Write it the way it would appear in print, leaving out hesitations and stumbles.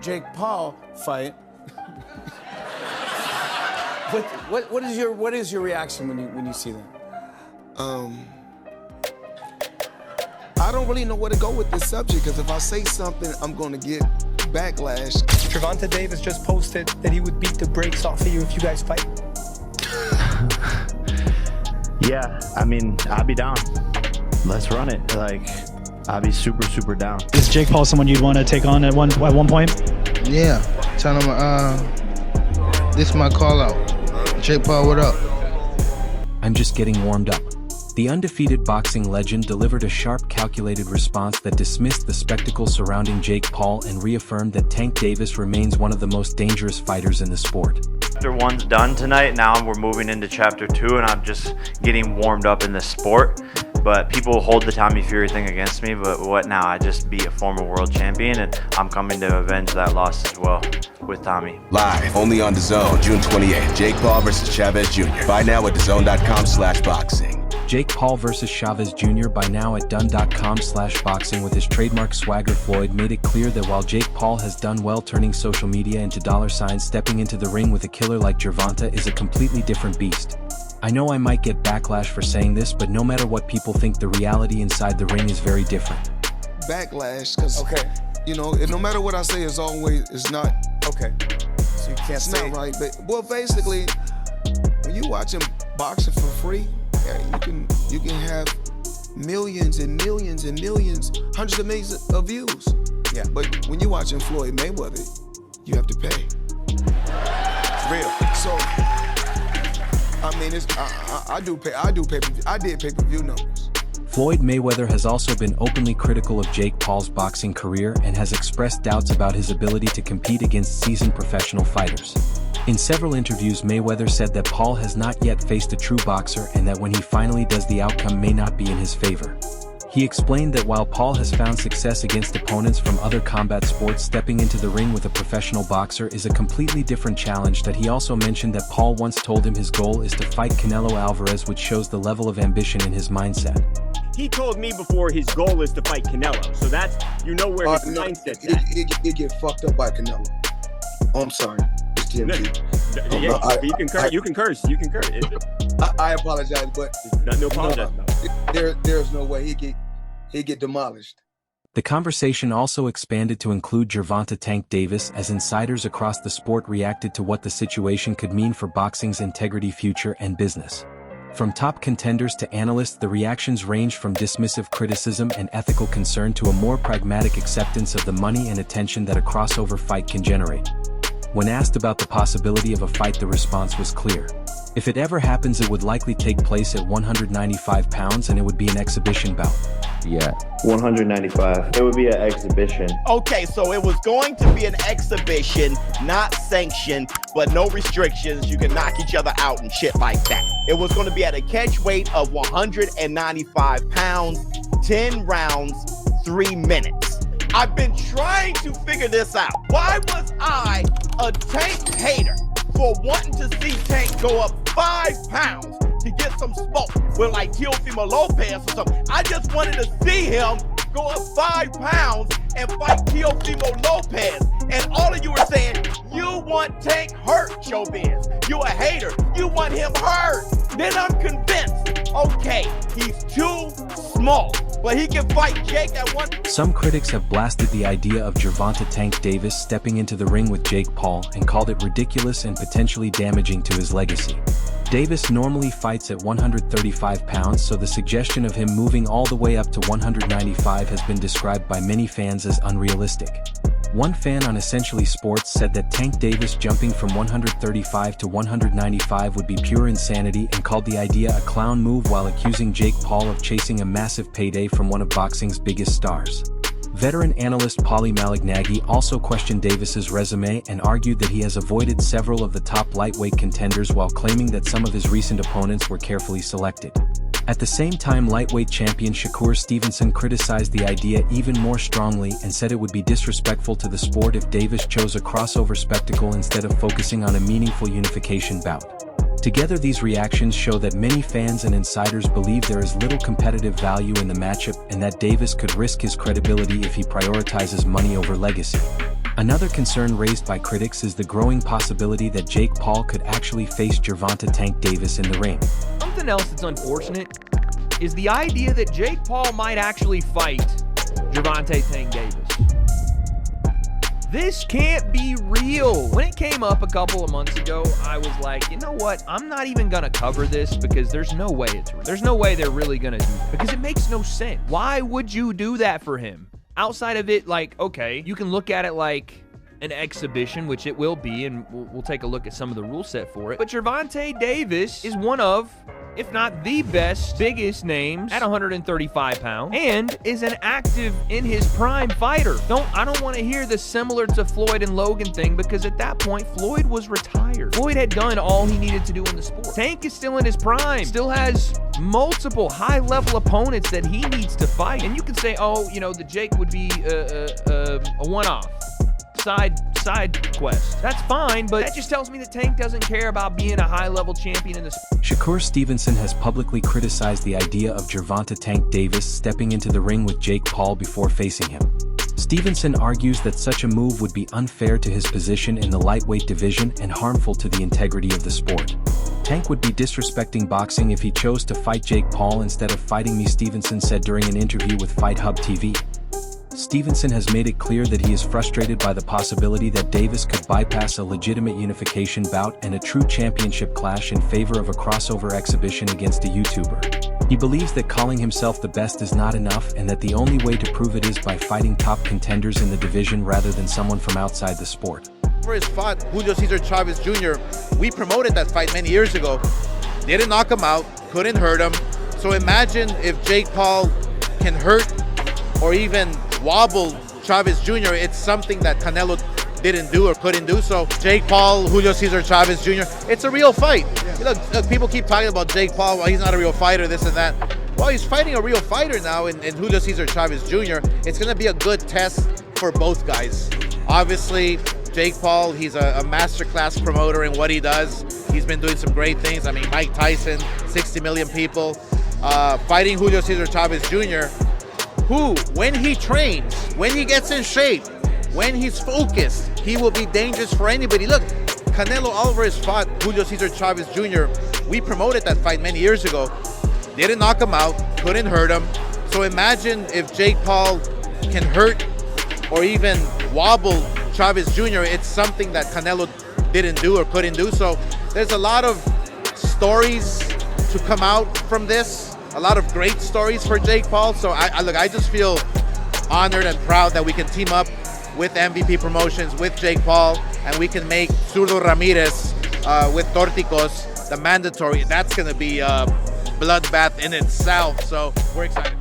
Jake Paul fight, what is your reaction when you see that? I don't really know where to go with this subject, because if I say something, I'm going to get backlash. Gervonta Davis just posted that he would beat the brakes off of you if you guys fight. Yeah, I mean, I'd be down. Let's run it. Like, I'd be super, super down. Is Jake Paul someone you'd want to take on at one point? Yeah, tell him, this is my call out. Jake Paul, what up? I'm just getting warmed up. The undefeated boxing legend delivered a sharp, calculated response that dismissed the spectacle surrounding Jake Paul and reaffirmed that Tank Davis remains one of the most dangerous fighters in the sport. Chapter 1's done tonight. Now we're moving into Chapter 2, and I'm just getting warmed up in the sport. But people hold the Tommy Fury thing against me, but what now? I just beat a former world champion, and I'm coming to avenge that loss as well with Tommy. Live, only on DAZN, June 28th. Jake Paul versus Chavez Jr. Buy now at DAZN.com/boxing. Jake Paul versus Chavez Jr. Buy now at done.com/boxing. With his trademark swagger, Floyd made it clear that while Jake Paul has done well turning social media into dollar signs, stepping into the ring with a killer like Gervonta is a completely different beast. I know I might get backlash for saying this, but no matter what people think, the reality inside the ring is very different. Backlash, because, you know, no matter what I say, it's not... Okay. So you can't it's say... not right. But, well, basically, when you watching boxing for free, you can have millions and millions and millions, hundreds of millions of views. Yeah. But when you're watching Floyd Mayweather, you have to pay. It's real. So, I mean, I did pay-per-view numbers. Floyd Mayweather has also been openly critical of Jake Paul's boxing career and has expressed doubts about his ability to compete against seasoned professional fighters. In several interviews, Mayweather said that Paul has not yet faced a true boxer and that when he finally does, the outcome may not be in his favor. He explained that while Paul has found success against opponents from other combat sports, stepping into the ring with a professional boxer is a completely different challenge. That he also mentioned that Paul once told him his goal is to fight Canelo Alvarez, which shows the level of ambition in his mindset. He told me before his goal is to fight Canelo, so that's, you know, where his mindset's at. It get fucked up by Canelo. Oh, I'm sorry. It's TMT. You can curse. I apologize, but no apologize. There's no way he'd get demolished. The conversation also expanded to include Gervonta Tank Davis, as insiders across the sport reacted to what the situation could mean for boxing's integrity, future, and business. From top contenders to analysts, the reactions ranged from dismissive criticism and ethical concern to a more pragmatic acceptance of the money and attention that a crossover fight can generate. When asked about the possibility of a fight, the response was clear. If it ever happens, it would likely take place at 195 pounds, and it would be an exhibition bout. Yeah, 195. It would be an exhibition. Okay, so it was going to be an exhibition, not sanctioned, but no restrictions. You can knock each other out and shit like that. It was going to be at a catch weight of 195 pounds, 10 rounds, 3 minutes. I've been trying to figure this out. Why was I a Tank hater for wanting to see Tank go up 5 pounds to get some smoke with like Teofimo Lopez or something? I just wanted to see him go up 5 pounds and fight Teofimo Lopez. And all of you are saying, you want Tank hurt, Showbiz. You a hater. You want him hurt. Then I'm convinced, okay, he's too small, but he can fight Jake at one. Some critics have blasted the idea of Gervonta Tank Davis stepping into the ring with Jake Paul and called it ridiculous and potentially damaging to his legacy. Davis normally fights at 135 pounds, so the suggestion of him moving all the way up to 195 has been described by many fans as unrealistic. One fan on Essentially Sports said that Tank Davis jumping from 135 to 195 would be pure insanity and called the idea a clown move, while accusing Jake Paul of chasing a massive payday from one of boxing's biggest stars. Veteran analyst Paulie Malignaggi also questioned Davis's resume and argued that he has avoided several of the top lightweight contenders while claiming that some of his recent opponents were carefully selected. At the same time, lightweight champion Shakur Stevenson criticized the idea even more strongly and said it would be disrespectful to the sport if Davis chose a crossover spectacle instead of focusing on a meaningful unification bout. Together, these reactions show that many fans and insiders believe there is little competitive value in the matchup and that Davis could risk his credibility if he prioritizes money over legacy. Another concern raised by critics is the growing possibility that Jake Paul could actually face Gervonta Tank Davis in the ring. Something else that's unfortunate is the idea that Jake Paul might actually fight Gervonta Tank Davis. This can't be real. When it came up a couple of months ago, I was like, you know what? I'm not even gonna cover this because there's no way it's real. There's no way they're really gonna do it because it makes no sense. Why would you do that for him? Outside of it, like, okay, you can look at it like an exhibition, which it will be, and we'll take a look at some of the rule set for it. But Gervonta Davis is one of, if not the best, biggest names at 135 pounds, and is an active, in his prime fighter. I don't want to hear the similar to Floyd and Logan thing, because at that point, Floyd was retired. Floyd had done all he needed to do in the sport. Tank is still in his prime, still has multiple high-level opponents that he needs to fight. And you can say, oh, you know, the Jake would be a one-off. Side quest. That's fine, but that just tells me that Tank doesn't care about being a high-level champion in the sport. Shakur Stevenson has publicly criticized the idea of Gervonta Tank Davis stepping into the ring with Jake Paul before facing him. Stevenson argues that such a move would be unfair to his position in the lightweight division and harmful to the integrity of the sport. Tank would be disrespecting boxing if he chose to fight Jake Paul instead of fighting me, Stevenson said during an interview with Fight Hub TV. Stevenson has made it clear that he is frustrated by the possibility that Davis could bypass a legitimate unification bout and a true championship clash in favor of a crossover exhibition against a YouTuber. He believes that calling himself the best is not enough and that the only way to prove it is by fighting top contenders in the division rather than someone from outside the sport. His fought Julio Cesar Chavez Jr. We promoted that fight many years ago. Didn't knock him out, couldn't hurt him. So imagine if Jake Paul can hurt or even wobble Chavez Jr. It's something that Canelo didn't do or couldn't do. So Jake Paul, Julio Cesar Chavez Jr., it's a real fight. Look, people keep talking about Jake Paul, well, he's not a real fighter, this and that. Well, he's fighting a real fighter now in Julio Cesar Chavez Jr. It's going to be a good test for both guys. Obviously, Jake Paul, he's a masterclass promoter in what he does. He's been doing some great things. I mean, Mike Tyson, 60 million people. Fighting Julio Cesar Chavez Jr., who, when he trains, when he gets in shape, when he's focused, he will be dangerous for anybody. Look, Canelo Alvarez fought Julio Cesar Chavez Jr. We promoted that fight many years ago. Didn't knock him out, couldn't hurt him. So imagine if Jake Paul can hurt or even wobble Chavez Jr. It's something that Canelo didn't do or couldn't do. So there's a lot of stories to come out from this. A lot of great stories for Jake Paul. So I just feel honored and proud that we can team up with MVP Promotions, with Jake Paul, and we can make Zurdo Ramirez with Torticos the mandatory. That's going to be a bloodbath in itself. So we're excited.